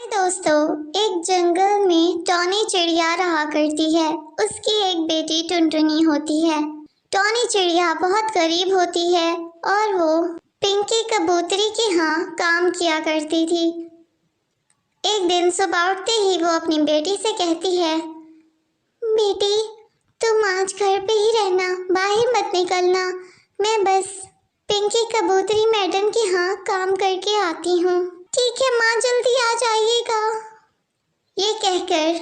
दोस्तों, एक जंगल में टॉनी चिड़िया रहा करती है। उसकी एक बेटी टुनटुनी होती है। टॉनी चिड़िया बहुत गरीब होती है और वो पिंकी कबूतरी के यहाँ काम किया करती थी। एक दिन सुबह उठते ही वो अपनी बेटी से कहती है, बेटी तुम आज घर पे ही रहना, बाहर मत निकलना। मैं बस पिंकी कबूतरी मैडम के यहाँ काम करके आती हूँ। ठीक है माँ, जल्दी आ जाइएगा। ये कहकर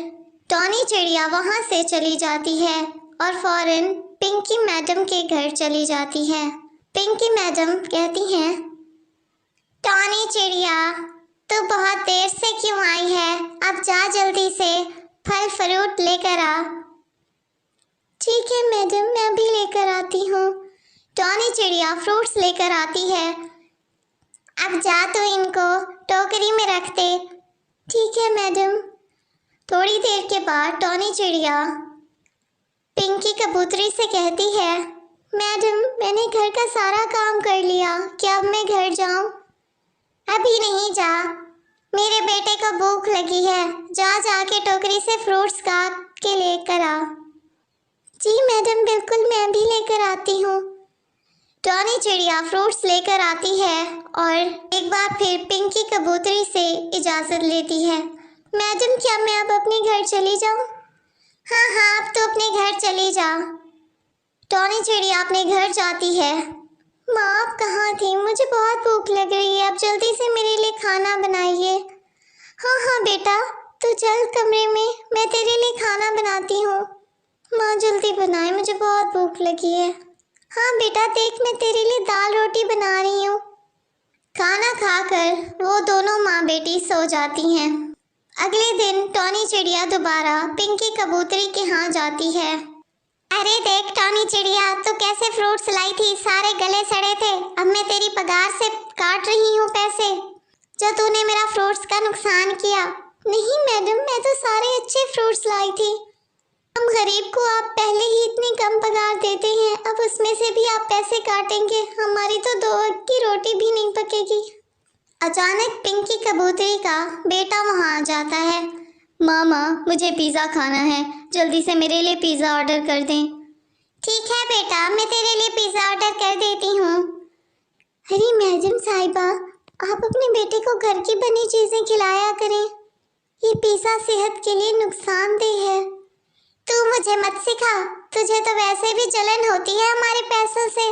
टॉनी चिड़िया वहाँ से चली जाती है और फौरन पिंकी मैडम के घर चली जाती है। पिंकी मैडम कहती हैं, टॉनी चिड़िया तू बहुत देर से क्यों आई है? अब जा जल्दी से फल फ्रूट लेकर आ। ठीक है मैडम, मैं अभी लेकर आती हूँ। टॉनी चिड़िया फ्रूट्स लेकर आती है। अब जा तो इनको टोकरी में रख दे। ठीक है मैडम। थोड़ी देर के बाद टॉनी चिड़िया पिंकी कबूतरी से कहती है, मैडम मैंने घर का सारा काम कर लिया, क्या अब मैं घर जाऊं? अभी नहीं जा, मेरे बेटे को भूख लगी है, जा जाके टोकरी से फ्रूट्स काट के लेकर आ। जी मैडम बिल्कुल, मैं अभी लेकर आती हूँ। टॉनी चिड़िया फ्रूट्स लेकर आती है और एक बार फिर पिंकी कबूतरी से इजाज़त लेती है। मैडम क्या मैं अब अपने घर चली जाऊँ? हाँ हाँ, अब तो अपने घर चली जा। टॉनी चिड़िया अपने घर जाती है। माँ आप कहाँ थी? मुझे बहुत भूख लग रही है, अब जल्दी से मेरे लिए खाना बनाइए। हाँ हाँ बेटा, तू चल कमरे में, मैं तेरे लिए खाना बनाती हूँ। माँ जल्दी बनाए, मुझे बहुत भूख लगी है। हाँ बेटा देख, मैं तेरे लिए दाल रोटी बना रही हूँ। खाना खाकर वो दोनों माँ बेटी सो जाती हैं। अगले दिन टॉनी चिड़िया दोबारा पिंकी कबूतरी के यहाँ जाती है। अरे देख टॉनी चिड़िया, तू कैसे फ्रूट्स लाई थी, सारे गले सड़े थे। अब मैं तेरी पगार से काट रही हूँ पैसे, जो तूने मेरा फ्रूट्स का नुकसान किया। नहीं मैडम, मैं तो सारे अच्छे फ्रूट्स लाई थी। हम गरीब को आप पहले ही इतनी कम पगार देते हैं, अब उसमें से भी आप पैसे काटेंगे, हमारी तो 2 वक्त की रोटी भी नहीं पकेगी। अचानक पिंकी कबूतरी का बेटा वहाँ आ जाता है। मामा मुझे पिज़्ज़ा खाना है, जल्दी से मेरे लिए पिज़्ज़ा ऑर्डर कर दें। ठीक है बेटा, मैं तेरे लिए पिज़्ज़ा ऑर्डर कर देती हूँ। अरे मैडम साहिबा, आप अपने बेटे को घर की बनी चीज़ें खिलाया करें, ये पिज़्ज़ा सेहत के लिए नुकसानदेह है। तू मुझे मत सिखा, तुझे तो वैसे भी जलन होती है हमारे पैसों से।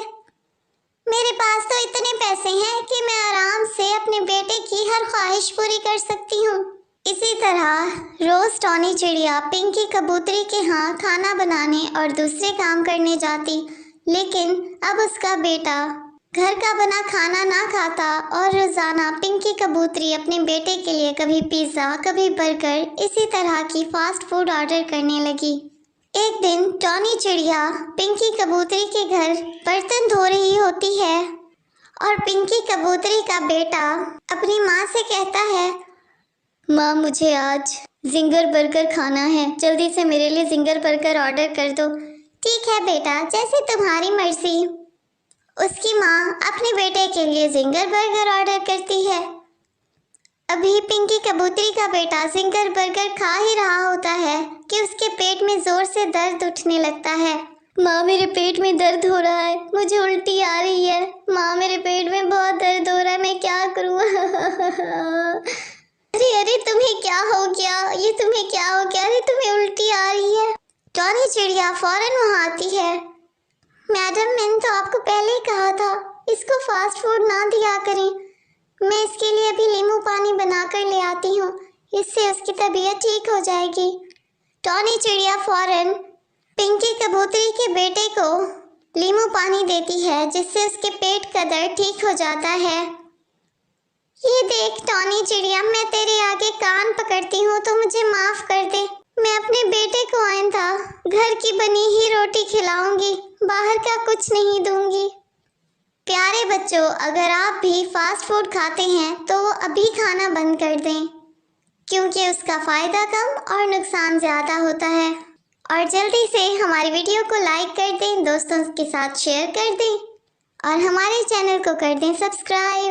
मेरे पास तो इतने पैसे हैं कि मैं आराम से अपने बेटे की हर ख्वाहिश पूरी कर सकती हूँ। इसी तरह रोज टॉनी चिड़िया पिंकी कबूतरी के यहाँ खाना बनाने और दूसरे काम करने जाती, लेकिन अब उसका बेटा घर का बना खाना ना खाता और रोजाना पिंकी कबूतरी अपने बेटे के लिए कभी पिज़्ज़ा कभी बर्गर इसी तरह की फास्ट फूड ऑर्डर करने लगी। एक दिन टॉनी चिड़िया पिंकी कबूतरी के घर बर्तन धो रही होती है और पिंकी कबूतरी का बेटा अपनी माँ से कहता है, माँ मुझे आज जिंगर बर्गर खाना है, जल्दी से मेरे लिए जिंगर बर्गर ऑर्डर कर दो। ठीक है बेटा, जैसे तुम्हारी मर्जी। उसकी माँ अपने बेटे के लिए जिंगर बर्गर ऑर्डर करती है। अभी पिंकी कबूतरी का बेटा जिंगर बर्गर खा ही रहा होता है कि उसके पेट में जोर से दर्द उठने लगता है। माँ मेरे पेट में दर्द हो रहा है, मुझे उल्टी आ रही है। माँ मेरे पेट में बहुत दर्द हो रहा है, मैं क्या करूँ? अरे अरे तुम्हें क्या हो गया? ये तुम्हें क्या हो गया? अरे तुम्हें उल्टी आ रही है। टॉनी चिड़िया फौरन वहाँ आती है। मैडम मैंने तो आपको पहले ही कहा था इसको फास्ट फूड ना दिया करें, मैं इसके लिए अभी नींबू पानी बनाकर ले आती हूँ, इससे उसकी तबीयत ठीक हो जाएगी। टॉनी चिड़िया फौरन पिंकी कबूतरी के बेटे को नींबू पानी देती है, जिससे उसके पेट का दर्द ठीक हो जाता है। ये देख टॉनी चिड़िया, मैं तेरे आगे कान पकड़ती हूँ तो मुझे माफ कर दे। मैं अपने बेटे को आइंदा घर की बनी ही रोटी खिलाऊंगी, बाहर का कुछ नहीं दूंगी। प्यारे बच्चों, अगर आप भी फास्ट फूड खाते हैं तो अभी खाना बंद कर दें, क्योंकि उसका फ़ायदा कम और नुकसान ज़्यादा होता है। और जल्दी से हमारी वीडियो को लाइक कर दें, दोस्तों के साथ शेयर कर दें और हमारे चैनल को कर दें सब्सक्राइब।